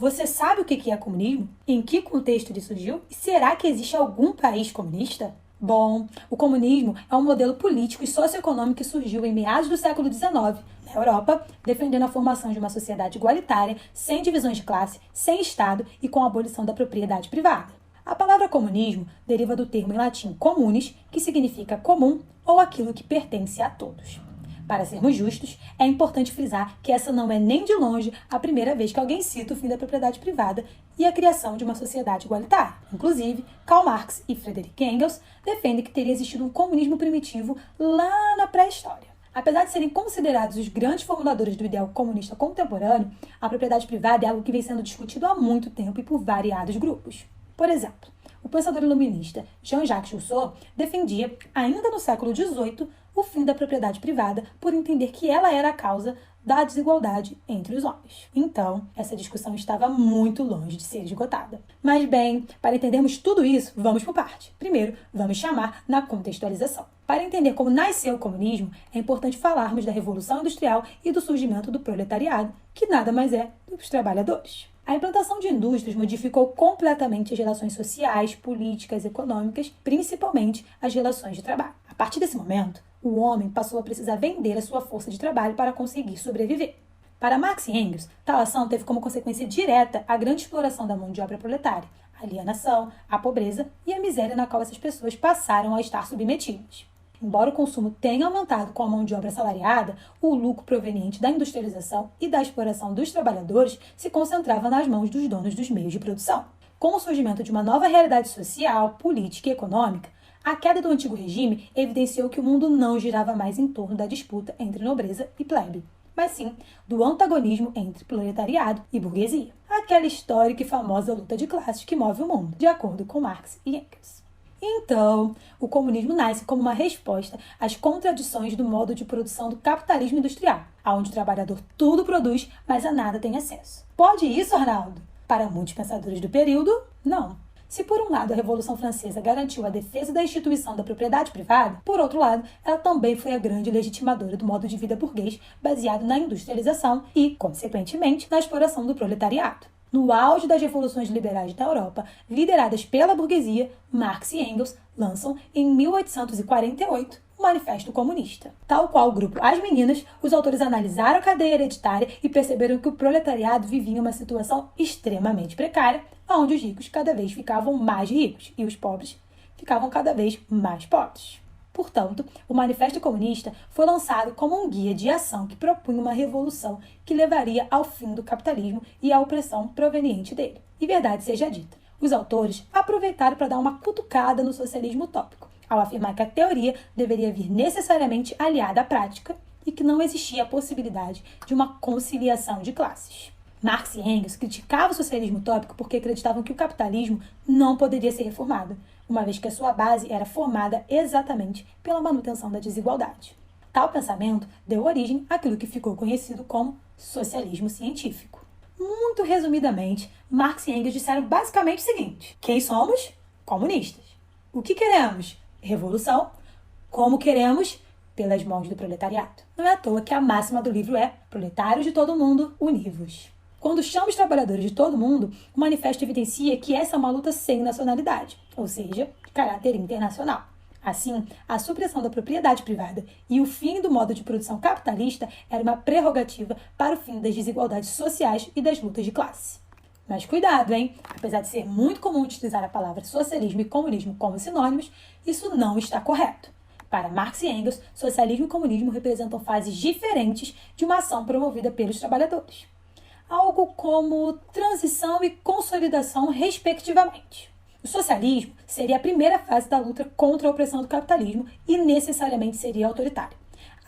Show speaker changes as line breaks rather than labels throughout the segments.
Você sabe o que é comunismo? Em que contexto ele surgiu? E será que existe algum país comunista? Bom, o comunismo é um modelo político e socioeconômico que surgiu em meados do século XIX, na Europa, defendendo a formação de uma sociedade igualitária, sem divisões de classe, sem Estado e com a abolição da propriedade privada. A palavra comunismo deriva do termo em latim communis, que significa comum ou aquilo que pertence a todos. Para sermos justos, é importante frisar que essa não é nem de longe a primeira vez que alguém cita o fim da propriedade privada e a criação de uma sociedade igualitária. Inclusive, Karl Marx e Friedrich Engels defendem que teria existido um comunismo primitivo lá na pré-história. Apesar de serem considerados os grandes formuladores do ideal comunista contemporâneo, a propriedade privada é algo que vem sendo discutido há muito tempo e por variados grupos. Por exemplo, o pensador iluminista Jean-Jacques Rousseau defendia, ainda no século XVIII, o fim da propriedade privada por entender que ela era a causa da desigualdade entre os homens. Então, essa discussão estava muito longe de ser esgotada. Mas bem, para entendermos tudo isso, vamos por parte. Primeiro, vamos chamar na contextualização. Para entender como nasceu o comunismo, é importante falarmos da Revolução Industrial e do surgimento do proletariado, que nada mais é do que os trabalhadores. A implantação de indústrias modificou completamente as relações sociais, políticas, econômicas, principalmente as relações de trabalho. A partir desse momento, o homem passou a precisar vender a sua força de trabalho para conseguir sobreviver. Para Marx e Engels, tal ação teve como consequência direta a grande exploração da mão de obra proletária, a alienação, a pobreza e a miséria na qual essas pessoas passaram a estar submetidas. Embora o consumo tenha aumentado com a mão de obra assalariada, o lucro proveniente da industrialização e da exploração dos trabalhadores se concentrava nas mãos dos donos dos meios de produção. Com o surgimento de uma nova realidade social, política e econômica, a queda do antigo regime evidenciou que o mundo não girava mais em torno da disputa entre nobreza e plebe, mas sim do antagonismo entre proletariado e burguesia. Aquela histórica e famosa luta de classes que move o mundo, de acordo com Marx e Engels. Então, o comunismo nasce como uma resposta às contradições do modo de produção do capitalismo industrial, onde o trabalhador tudo produz, mas a nada tem acesso. Pode isso, Arnaldo? Para muitos pensadores do período, não. Se por um lado a Revolução Francesa garantiu a defesa da instituição da propriedade privada, por outro lado, ela também foi a grande legitimadora do modo de vida burguês baseado na industrialização e, consequentemente, na exploração do proletariado. No auge das revoluções liberais da Europa, lideradas pela burguesia, Marx e Engels lançam, em 1848, o Manifesto Comunista. Tal qual o grupo As Meninas, os autores analisaram a cadeia hereditária e perceberam que o proletariado vivia em uma situação extremamente precária, onde os ricos cada vez ficavam mais ricos e os pobres ficavam cada vez mais pobres. Portanto, o Manifesto Comunista foi lançado como um guia de ação que propunha uma revolução que levaria ao fim do capitalismo e à opressão proveniente dele. E verdade seja dita, os autores aproveitaram para dar uma cutucada no socialismo utópico, ao afirmar que a teoria deveria vir necessariamente aliada à prática e que não existia a possibilidade de uma conciliação de classes. Marx e Engels criticavam o socialismo utópico porque acreditavam que o capitalismo não poderia ser reformado, uma vez que a sua base era formada exatamente pela manutenção da desigualdade. Tal pensamento deu origem àquilo que ficou conhecido como socialismo científico. Muito resumidamente, Marx e Engels disseram basicamente o seguinte: quem somos? Comunistas. O que queremos? Revolução. Como queremos? Pelas mãos do proletariado. Não é à toa que a máxima do livro é: proletários de todo mundo, univos. Quando chama os trabalhadores de todo mundo, o manifesto evidencia que essa é uma luta sem nacionalidade, ou seja, de caráter internacional. Assim, a supressão da propriedade privada e o fim do modo de produção capitalista era uma prerrogativa para o fim das desigualdades sociais e das lutas de classe. Mas cuidado, hein? Apesar de ser muito comum utilizar a palavra socialismo e comunismo como sinônimos, isso não está correto. Para Marx e Engels, socialismo e comunismo representam fases diferentes de uma ação promovida pelos trabalhadores. Algo como transição e consolidação, respectivamente. O socialismo seria a primeira fase da luta contra a opressão do capitalismo e necessariamente seria autoritária.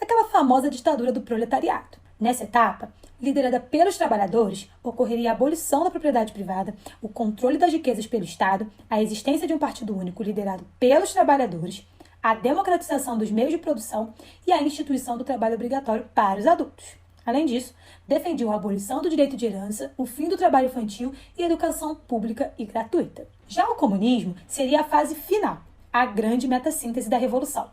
Aquela famosa ditadura do proletariado. Nessa etapa, liderada pelos trabalhadores, ocorreria a abolição da propriedade privada, o controle das riquezas pelo Estado, a existência de um partido único liderado pelos trabalhadores, a democratização dos meios de produção e a instituição do trabalho obrigatório para os adultos. Além disso, defendiam a abolição do direito de herança, o fim do trabalho infantil e a educação pública e gratuita. Já o comunismo seria a fase final, a grande metassíntese da revolução.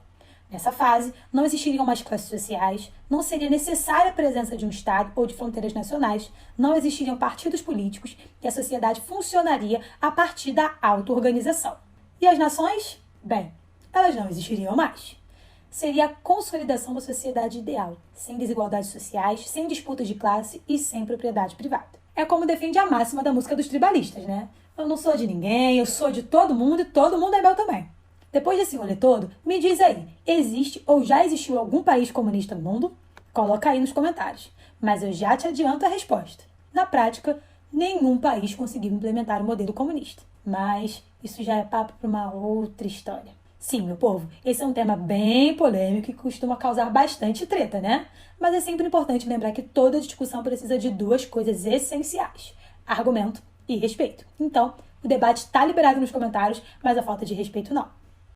Nessa fase, não existiriam mais classes sociais, não seria necessária a presença de um Estado ou de fronteiras nacionais, não existiriam partidos políticos e a sociedade funcionaria a partir da auto-organização. E as nações? Bem, elas não existiriam mais. Seria a consolidação da sociedade ideal, sem desigualdades sociais, sem disputas de classe e sem propriedade privada. É como defende a máxima da música dos tribalistas, né? Eu não sou de ninguém, eu sou de todo mundo e todo mundo é meu também. Depois desse rolê todo, me diz aí, existe ou já existiu algum país comunista no mundo? Coloca aí nos comentários. Mas eu já te adianto a resposta. Na prática, nenhum país conseguiu implementar o modelo comunista. Mas isso já é papo para uma outra história. Sim, meu povo, esse é um tema bem polêmico e costuma causar bastante treta, né? Mas é sempre importante lembrar que toda discussão precisa de duas coisas essenciais: argumento e respeito. Então, o debate está liberado nos comentários, mas a falta de respeito não.